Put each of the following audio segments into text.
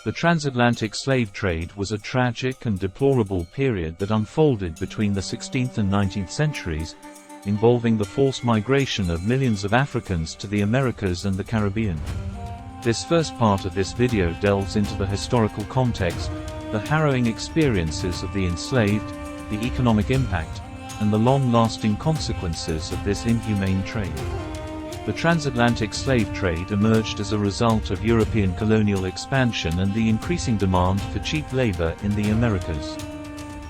The transatlantic slave trade was a tragic and deplorable period that unfolded between the 16th and 19th centuries, involving the forced migration of millions of Africans to the Americas and the Caribbean. This first part of this video delves into the historical context, the harrowing experiences of the enslaved, the economic impact, and the long-lasting consequences of this inhumane trade. The transatlantic slave trade emerged as a result of European colonial expansion and the increasing demand for cheap labor in the Americas.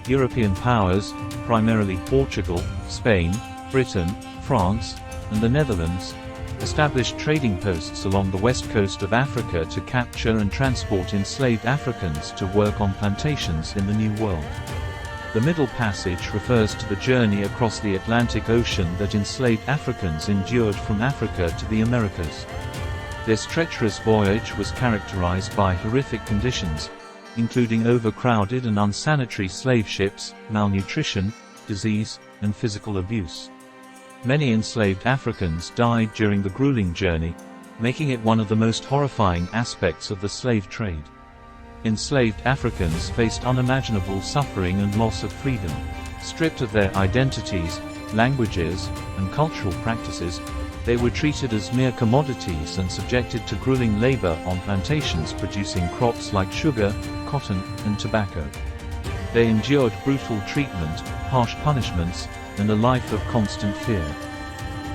European powers, primarily Portugal, Spain, Britain, France, and the Netherlands, established trading posts along the west coast of Africa to capture and transport enslaved Africans to work on plantations in the New World. The Middle Passage refers to the journey across the Atlantic Ocean that enslaved Africans endured from Africa to the Americas. This treacherous voyage was characterized by horrific conditions, including overcrowded and unsanitary slave ships, malnutrition, disease, and physical abuse. Many enslaved Africans died during the grueling journey, making it one of the most horrifying aspects of the slave trade. Enslaved Africans faced unimaginable suffering and loss of freedom. Stripped of their identities, languages, and cultural practices, they were treated as mere commodities and subjected to grueling labor on plantations producing crops like sugar, cotton, and tobacco. They endured brutal treatment, harsh punishments, and a life of constant fear.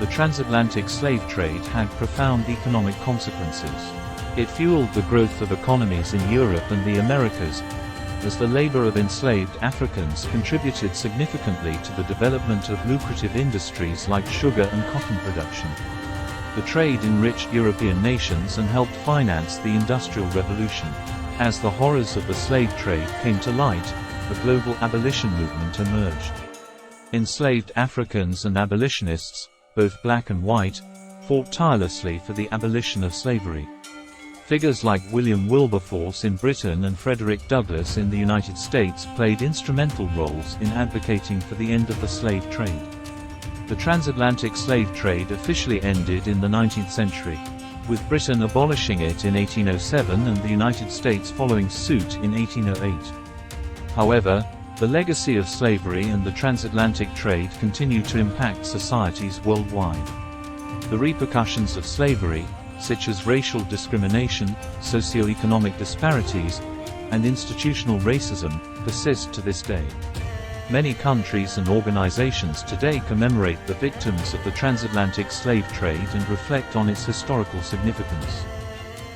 The transatlantic slave trade had profound economic consequences. It fueled the growth of economies in Europe and the Americas, as the labor of enslaved Africans contributed significantly to the development of lucrative industries like sugar and cotton production. The trade enriched European nations and helped finance the Industrial Revolution. As the horrors of the slave trade came to light, a global abolition movement emerged. Enslaved Africans and abolitionists, both black and white, fought tirelessly for the abolition of slavery. Figures like William Wilberforce in Britain and Frederick Douglass in the United States played instrumental roles in advocating for the end of the slave trade. The transatlantic slave trade officially ended in the 19th century, with Britain abolishing it in 1807 and the United States following suit in 1808. However, the legacy of slavery and the transatlantic trade continued to impact societies worldwide. The repercussions of slavery, such as racial discrimination, socio-economic disparities, and institutional racism, persist to this day. Many countries and organizations today commemorate the victims of the transatlantic slave trade and reflect on its historical significance.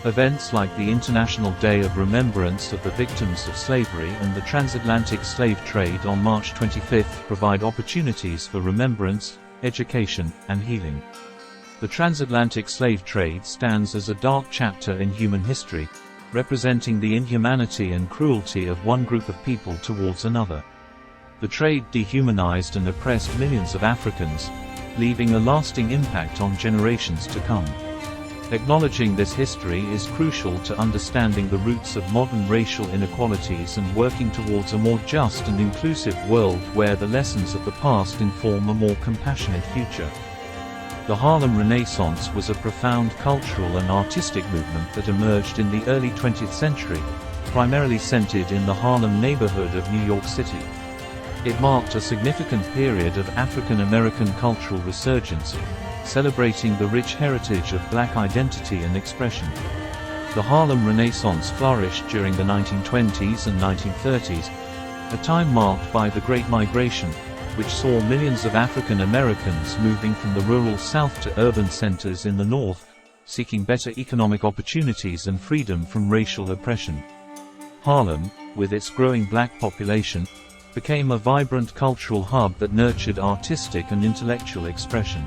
Events like the International Day of Remembrance of the Victims of Slavery and the Transatlantic Slave Trade on March 25 provide opportunities for remembrance, education, and healing. The transatlantic slave trade stands as a dark chapter in human history, representing the inhumanity and cruelty of one group of people towards another. The trade dehumanized and oppressed millions of Africans, leaving a lasting impact on generations to come. Acknowledging this history is crucial to understanding the roots of modern racial inequalities and working towards a more just and inclusive world where the lessons of the past inform a more compassionate future. The Harlem Renaissance was a profound cultural and artistic movement that emerged in the early 20th century, primarily centered in the Harlem neighborhood of New York City. It marked a significant period of African American cultural resurgence, celebrating the rich heritage of black identity and expression. The Harlem Renaissance flourished during the 1920s and 1930s, a time marked by the Great Migration, which saw millions of African Americans moving from the rural South to urban centers in the North, seeking better economic opportunities and freedom from racial oppression. Harlem, with its growing black population, became a vibrant cultural hub that nurtured artistic and intellectual expression.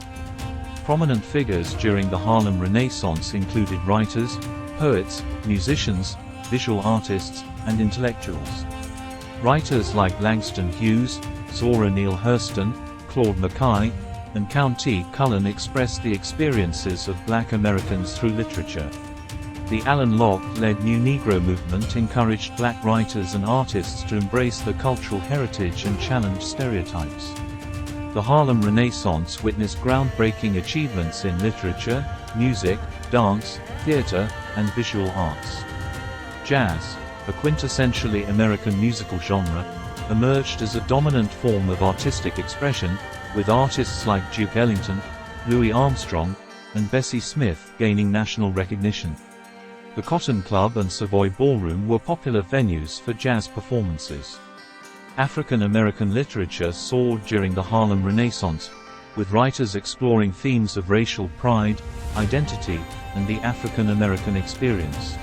Prominent figures during the Harlem Renaissance included writers, poets, musicians, visual artists, and intellectuals. Writers like Langston Hughes, Zora Neale Hurston, Claude McKay, and Countee Cullen expressed the experiences of black Americans through literature. The Alain Locke-led New Negro movement encouraged black writers and artists to embrace their cultural heritage and challenge stereotypes. The Harlem Renaissance witnessed groundbreaking achievements in literature, music, dance, theater, and visual arts. Jazz, a quintessentially American musical genre, emerged as a dominant form of artistic expression, with artists like Duke Ellington, Louis Armstrong, and Bessie Smith gaining national recognition. The Cotton Club and Savoy Ballroom were popular venues for jazz performances. African American literature soared during the Harlem Renaissance, with writers exploring themes of racial pride, identity, and the African American experience.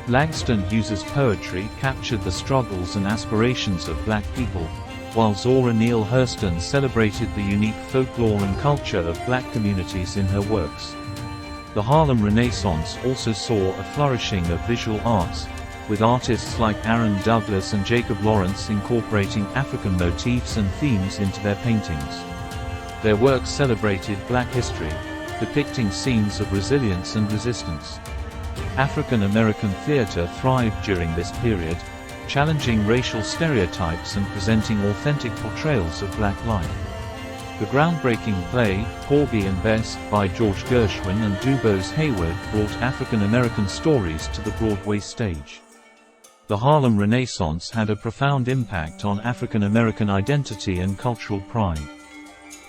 Langston Hughes's poetry captured the struggles and aspirations of black people, while Zora Neale Hurston celebrated the unique folklore and culture of black communities in her works. The Harlem Renaissance also saw a flourishing of visual arts, with artists like Aaron Douglas and Jacob Lawrence incorporating African motifs and themes into their paintings. Their works celebrated black history, depicting scenes of resilience and resistance. African American theater thrived during this period, challenging racial stereotypes and presenting authentic portrayals of black life. The groundbreaking play, Porgy and Bess, by George Gershwin and DuBose Hayward brought African American stories to the Broadway stage. The Harlem Renaissance had a profound impact on African American identity and cultural pride.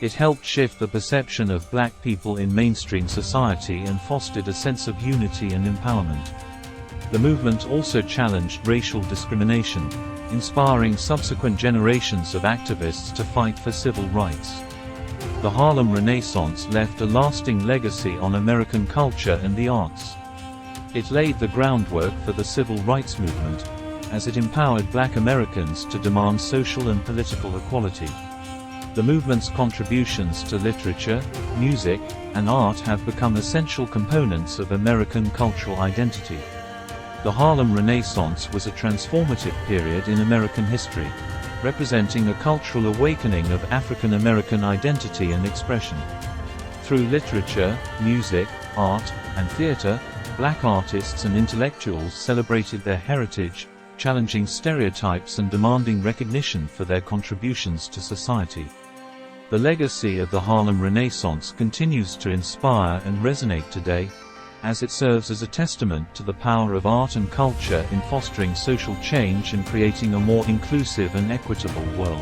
It helped shift the perception of black people in mainstream society and fostered a sense of unity and empowerment. The movement also challenged racial discrimination, inspiring subsequent generations of activists to fight for civil rights. The Harlem Renaissance left a lasting legacy on American culture and the arts. It laid the groundwork for the civil rights movement, as it empowered black Americans to demand social and political equality. The movement's contributions to literature, music, and art have become essential components of American cultural identity. The Harlem Renaissance was a transformative period in American history, representing a cultural awakening of African American identity and expression. Through literature, music, art, and theater, black artists and intellectuals celebrated their heritage, challenging stereotypes and demanding recognition for their contributions to society. The legacy of the Harlem Renaissance continues to inspire and resonate today, as it serves as a testament to the power of art and culture in fostering social change and creating a more inclusive and equitable world.